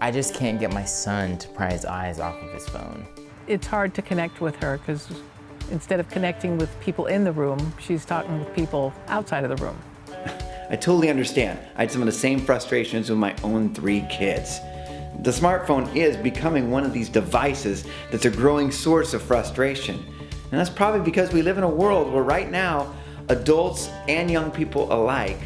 I just can't get my son to pry his eyes off of his phone. It's hard to connect with her because instead of connecting with people in the room, she's talking with people outside of the room. I totally understand. I had some of the same frustrations with my own 3 kids. The smartphone is becoming one of these devices that's a growing source of frustration. And that's probably because we live in a world where right now, adults and young people alike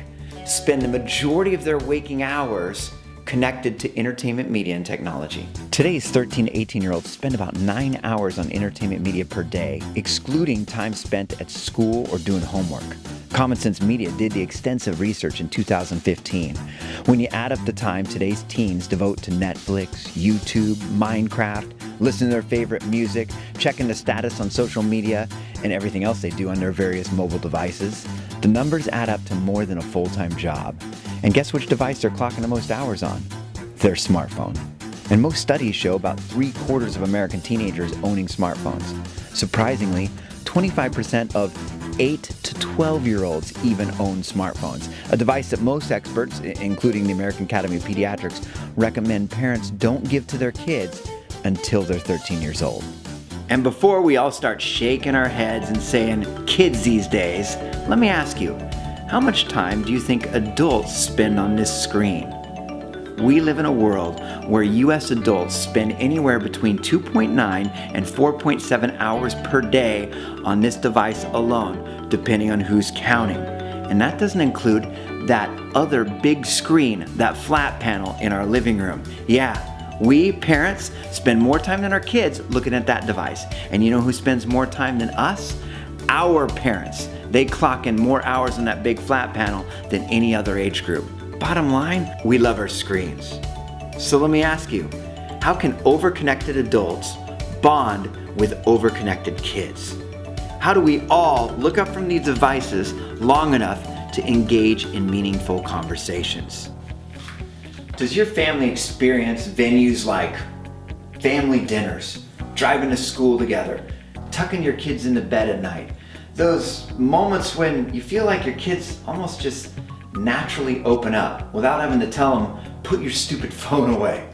spend the majority of their waking hours connected to entertainment media and technology. Today's 13 to 18-year-olds spend about 9 hours on entertainment media per day, excluding time spent at school or doing homework. Common Sense Media did the extensive research in 2015. When you add up the time today's teens devote to Netflix, YouTube, Minecraft, listening to their favorite music, checking the status on social media, and everything else they do on their various mobile devices, the numbers add up to more than a full-time job. And guess which device they're clocking the most hours on? Their smartphone. And most studies show about 3/4 of American teenagers owning smartphones. Surprisingly, 25% of 8 to 12-year-olds even own smartphones, a device that most experts, including the American Academy of Pediatrics, recommend parents don't give to their kids until they're 13 years old. And before we all start shaking our heads and saying, kids these days, let me ask you, how much time do you think adults spend on this screen? We live in a world where US adults spend anywhere between 2.9 and 4.7 hours per day on this device alone, depending on who's counting. And that doesn't include that other big screen, that flat panel in our living room. Yeah, we parents spend more time than our kids looking at that device. And you know who spends more time than us? Our parents. They clock in more hours on that big flat panel than any other age group. Bottom line, we love our screens. So let me ask you, how can overconnected adults bond with overconnected kids? How do we all look up from these devices long enough to engage in meaningful conversations? Does your family experience venues like family dinners, driving to school together, tucking your kids into bed at night? Those moments when you feel like your kids almost just naturally open up without having to tell them, put your stupid phone away.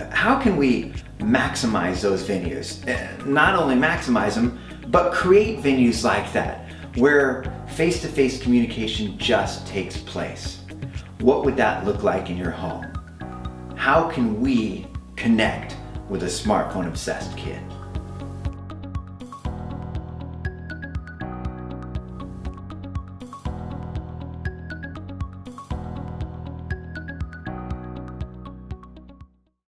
How can we maximize those venues? Not only maximize them, but create venues like that where face-to-face communication just takes place. What would that look like in your home? How can we connect with a smartphone-obsessed kid?